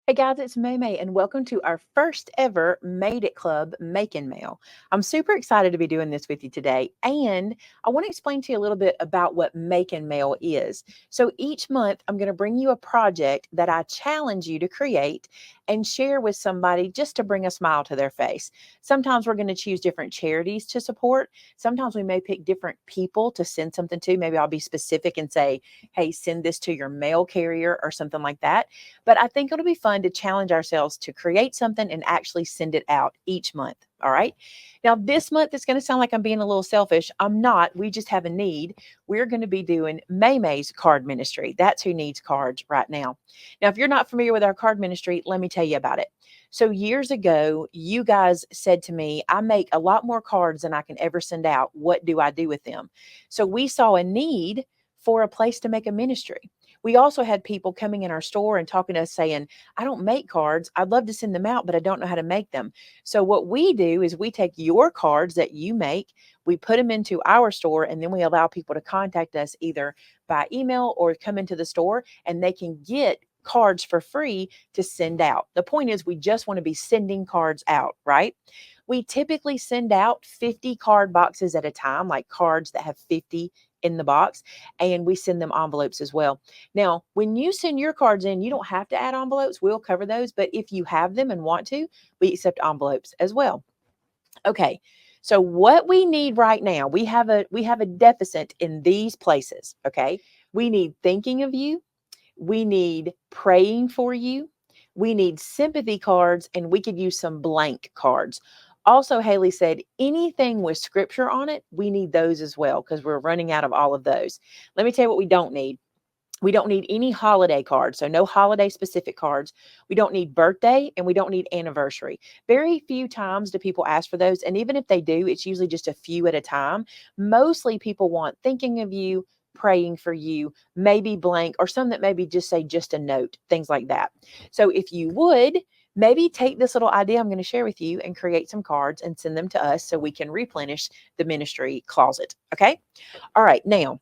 Hey guys, it's Maymay, and welcome to our first ever Made It Club Make and Mail. I'm super excited to be doing this with you today, and I want to explain to you a little bit about what Make and Mail is. So each month, I'm going to bring you a project that I challenge you to create and share with somebody just to bring a smile to their face. Sometimes we're going to choose different charities to support. Sometimes we may pick different people to send something to. Maybe I'll be specific and say, hey, send this to your mail carrier or something like that. But I think it'll be fun to challenge ourselves to create something and actually send it out each month. All right. Now, this month, it's going to sound like I'm being a little selfish. I'm not. We just have a need. We're going to be doing Maymay's card ministry. That's who needs cards right now. Now, if you're not familiar with our card ministry, let me tell you about it. So, years ago, you guys said to me, I make a lot more cards than I can ever send out. What do I do with them? So, we saw a need for a place to make a ministry. We also had people coming in our store and talking to us saying, I don't make cards. I'd love to send them out, but I don't know how to make them. So, what we do is we take your cards that you make, we put them into our store, and then we allow people to contact us either by email or come into the store and they can get cards for free to send out. The point is, we just want to be sending cards out, right? We typically send out 50 card boxes at a time, like cards that have 50 in the box, and we send them envelopes as well. Now, when you send your cards in, you don't have to add envelopes. We'll cover those, but if you have them and want to, we accept envelopes as well. Okay. So what we need right now, we have a deficit in these places, okay? We need thinking of you, we need praying for you, we need sympathy cards, and we could use some blank cards. Also, Haley said anything with scripture on it, we need those as well because we're running out of all of those. Let me tell you what we don't need. We don't need any holiday cards, so no holiday specific cards. We don't need birthday and we don't need anniversary. Very few times do people ask for those. And even if they do, it's usually just a few at a time. Mostly people want thinking of you, praying for you, maybe blank, or some that maybe just say just a note, things like that. So if you would, maybe take this little idea I'm going to share with you and create some cards and send them to us so we can replenish the ministry closet. Okay. All right. Now,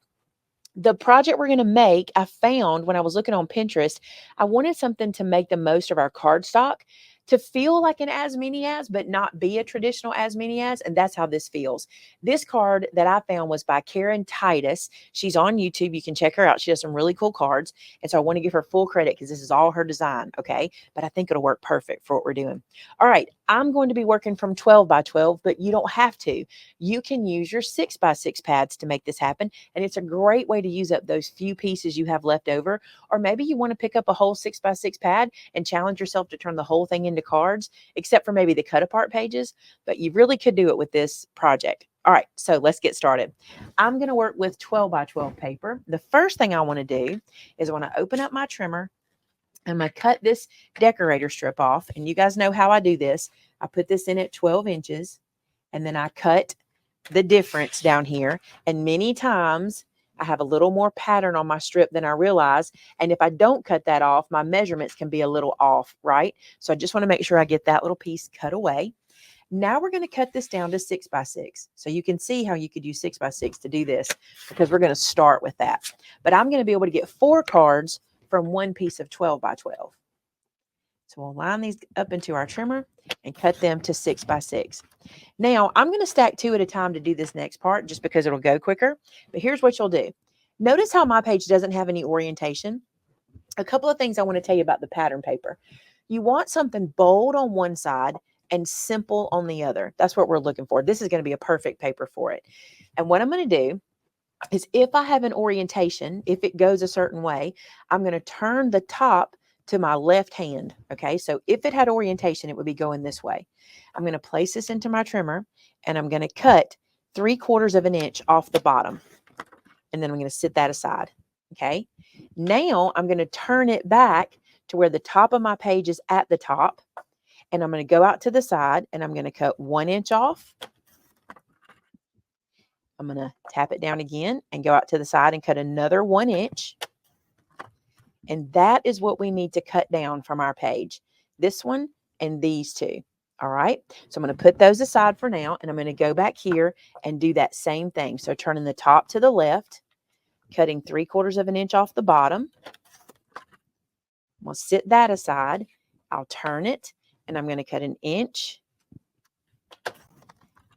the project we're going to make, I found when I was looking on Pinterest, I wanted something to make the most of our card stock to feel like an as many as, but not be a traditional as many as. And that's how this feels. This card that I found was by Karen Titus. She's on YouTube. You can check her out. She does some really cool cards. And so I want to give her full credit because this is all her design. Okay. But I think it'll work perfect for what we're doing. All right. I'm going to be working from 12 by 12, but you don't have to. You can use your 6 by 6 pads to make this happen. And it's a great way to use up those few pieces you have left over. Or maybe you want to pick up a whole 6 by 6 pad and challenge yourself to turn the whole thing into cards, except for maybe the cut apart pages. But you really could do it with this project. All right, so let's get started. I'm going to work with 12 by 12 paper. The first thing I want to do is I want to open up my trimmer. I'm going to cut this decorator strip off. And you guys know how I do this. I put this in at 12 inches and then I cut the difference down here. And many times I have a little more pattern on my strip than I realize. And if I don't cut that off, my measurements can be a little off, right? So I just want to make sure I get that little piece cut away. Now we're going to cut this down to 6 by 6. So you can see how you could use 6 by 6 to do this because we're going to start with that. But I'm going to be able to get 4 cards from one piece of 12 by 12. So we'll line these up into our trimmer and cut them to 6 by 6. Now I'm going to stack 2 at a time to do this next part just because it'll go quicker. But here's what you'll do. Notice how my page doesn't have any orientation. A couple of things I want to tell you about the pattern paper. You want something bold on one side and simple on the other. That's what we're looking for. This is going to be a perfect paper for it. And what I'm going to do is if I have an orientation, if it goes a certain way, I'm going to turn the top to my left hand. Okay, so if it had orientation, it would be going this way. I'm going to place this into my trimmer and I'm going to cut 3/4 of an inch off the bottom. And then I'm going to sit that aside. Okay, now I'm going to turn it back to where the top of my page is at the top. And I'm going to go out to the side and I'm going to cut 1 inch off. I'm going to tap it down again and go out to the side and cut another 1 inch. And that is what we need to cut down from our page. This one and these two. All right. So I'm going to put those aside for now. And I'm going to go back here and do that same thing. So turning the top to the left, cutting 3/4 of an inch off the bottom. We'll sit that aside. I'll turn it, and I'm going to cut 1 inch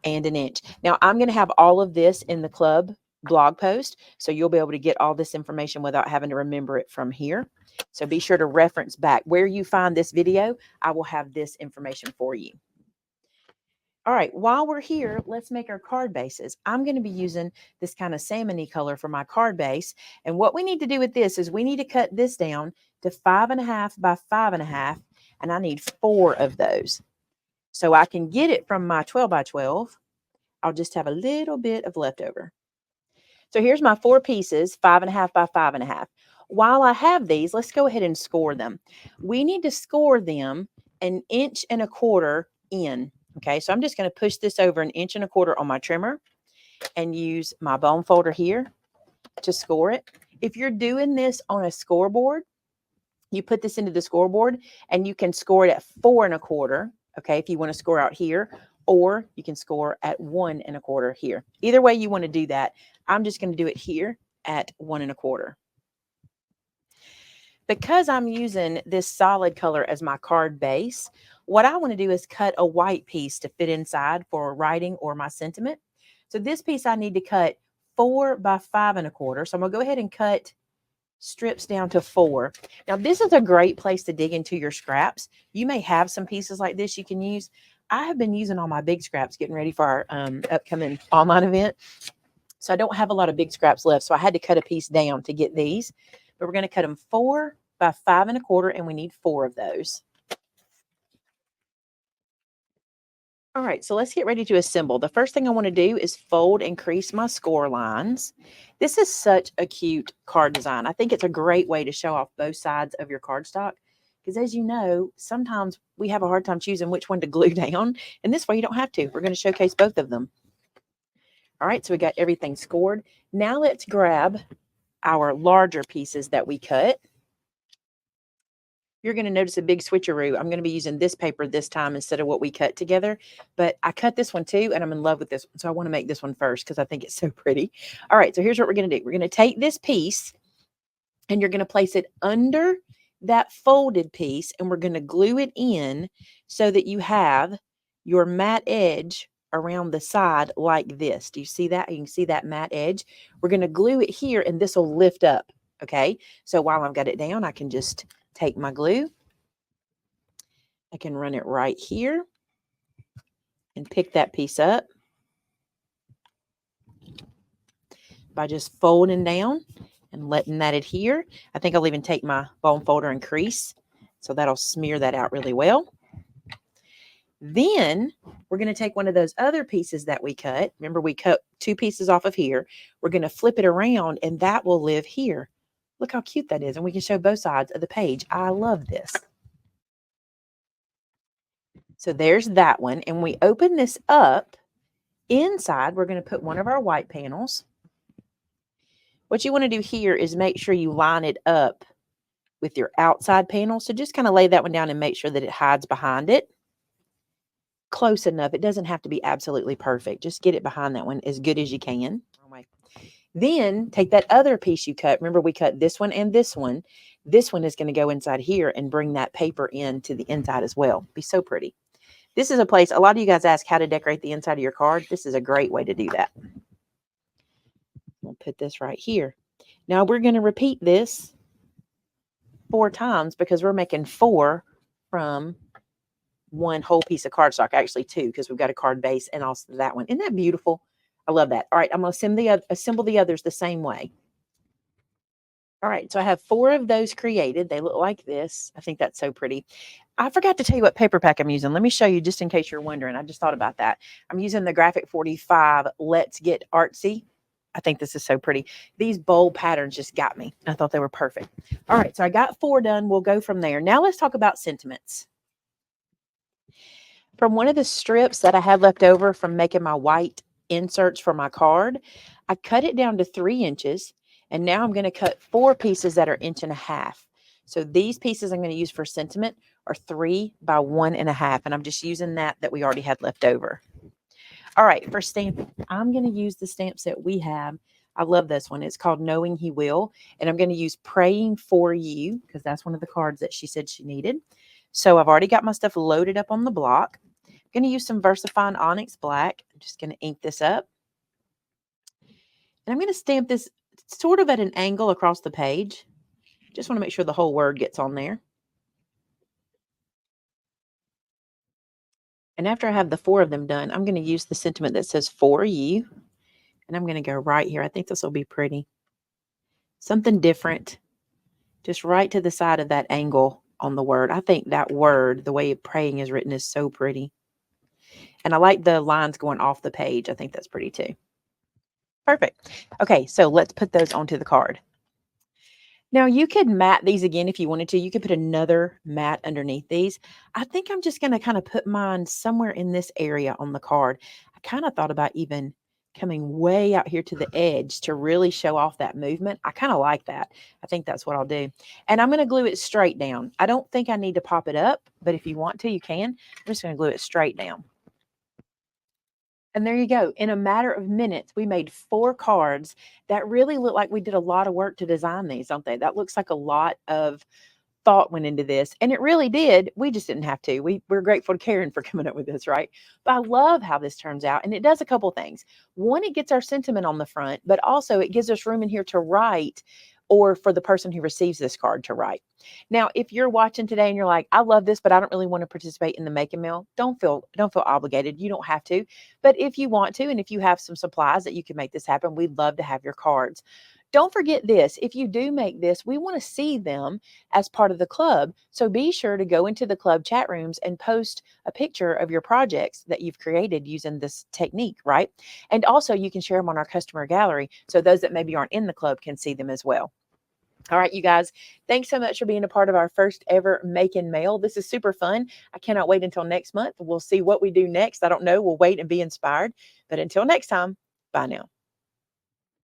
and 1 inch. Now, I'm going to have all of this in the club blog post, so you'll be able to get all this information without having to remember it from here. So be sure to reference back. Where you find this video, I will have this information for you. All right, while we're here, let's make our card bases. I'm going to be using this kind of salmony color for my card base. And what we need to do with this is we need to cut this down to 5.5 by 5.5, and I need 4 of those. So I can get it from my 12 by 12. I'll just have a little bit of leftover. So here's my 4 pieces, 5.5 by 5.5. While I have these, let's go ahead and score them. We need to score them 1.25 inches in. Okay, so I'm just going to push this over 1.25 inches on my trimmer and use my bone folder here to score it. If you're doing this on a scoreboard, you put this into the scoreboard and you can score it at 4.25. Okay, if you want to score out here, or you can score at 1.25 here. Either way you want to do that. I'm just going to do it here at 1.25. Because I'm using this solid color as my card base, what I want to do is cut a white piece to fit inside for writing or my sentiment. So this piece I need to cut 4 by 5.25. So I'm going to go ahead and cut strips down to 4. Now this is a great place to dig into your scraps. You may have some pieces like this you can use. I have been using all my big scraps getting ready for our upcoming online event. So I don't have a lot of big scraps left. So I had to cut a piece down to get these. But we're going to cut them 4 by 5.25, and we need 4 of those. All right, so let's get ready to assemble. The first thing I want to do is fold and crease my score lines. This is such a cute card design. I think it's a great way to show off both sides of your cardstock. Because as you know, sometimes we have a hard time choosing which one to glue down. And this way you don't have to. We're going to showcase both of them. All right, so we got everything scored. Now let's grab our larger pieces that we cut. You're going to notice a big switcheroo. I'm going to be using this paper this time instead of what we cut together. But I cut this one too, and I'm in love with this one. So I want to make this one first because I think it's so pretty. All right, so here's what we're going to do. We're going to take this piece, and you're going to place it under that folded piece, and we're going to glue it in so that you have your matte edge around the side like this. Do you see that? You can see that matte edge. We're going to glue it here, and this will lift up. Okay, so while I've got it down, I can just take my glue. I can run it right here and pick that piece up by just folding down and letting that adhere. I think I'll even take my bone folder and crease, so that'll smear that out really well. Then we're going to take one of those other pieces that we cut. Remember, we cut 2 pieces off of here. We're going to flip it around, and that will live here. Look how cute that is. And we can show both sides of the page. I love this. So there's that one. And we open this up. Inside, we're going to put one of our white panels. What you want to do here is make sure you line it up with your outside panel. So just kind of lay that one down and make sure that it hides behind it. Close enough. It doesn't have to be absolutely perfect. Just get it behind that one as good as you can. Then take that other piece you cut. Remember, we cut this one and this one. This one is going to go inside here and bring that paper in to the inside as well. Be so pretty. This is a place, a lot of you guys ask how to decorate the inside of your card. This is a great way to do that. We'll put this right here. Now we're going to repeat this 4 times because we're making 4 from one whole piece of cardstock. Actually 2, because we've got a card base and also that one. Isn't that beautiful? I love that. All right, I'm going to assemble the others the same way. All right, so I have 4 of those created. They look like this. I think that's so pretty. I forgot to tell you what paper pack I'm using. Let me show you just in case you're wondering. I just thought about that. I'm using the Graphic 45 Let's Get Artsy. I think this is so pretty. These bold patterns just got me. I thought they were perfect. All right, so I got 4 done. We'll go from there. Now let's talk about sentiments. From one of the strips that I had left over from making my white inserts for my card, I cut it down to 3 inches, and now I'm going to cut 4 pieces that are 1.5 inches. So these pieces I'm going to use for sentiment are 3 by 1.5, and I'm just using that we already had left over. All right, for stamping, I'm going to use the stamp set we have. I love this one. It's called Knowing He Will, and I'm going to use Praying for You because that's one of the cards that she said she needed. So I've already got my stuff loaded up on the block. I'm going to use some VersaFine Onyx Black. I'm just going to ink this up. And I'm going to stamp this sort of at an angle across the page. Just want to make sure the whole word gets on there. And after I have the 4 of them done, I'm going to use the sentiment that says for you. And I'm going to go right here. I think this will be pretty. Something different. Just right to the side of that angle on the word. I think that word, the way praying is written, is so pretty. And I like the lines going off the page. I think that's pretty too. Perfect. Okay, so let's put those onto the card. Now you could mat these again if you wanted to. You could put another mat underneath these. I think I'm just going to kind of put mine somewhere in this area on the card. I kind of thought about even coming way out here to the edge to really show off that movement. I kind of like that. I think that's what I'll do. And I'm going to glue it straight down. I don't think I need to pop it up, but if you want to, you can. I'm just going to glue it straight down. And there you go. In a matter of minutes, we made 4 cards that really look like we did a lot of work to design these, don't they? That looks like a lot of thought went into this, and it really did. We just didn't have to. We're grateful to Karen for coming up with this, right? But I love how this turns out, and it does a couple things. One, it gets our sentiment on the front, but also it gives us room in here to write, or for the person who receives this card to write. Now, if you're watching today and you're like, I love this, but I don't really want to participate in the make and mail, don't feel obligated. You don't have to. But if you want to, and if you have some supplies that you can make this happen, we'd love to have your cards. Don't forget this. If you do make this, we want to see them as part of the club. So be sure to go into the club chat rooms and post a picture of your projects that you've created using this technique, right? And also you can share them on our customer gallery so those that maybe aren't in the club can see them as well. All right, you guys, thanks so much for being a part of our first ever Make and Mail. This is super fun. I cannot wait until next month. We'll see what we do next. I don't know. We'll wait and be inspired. But until next time, bye now.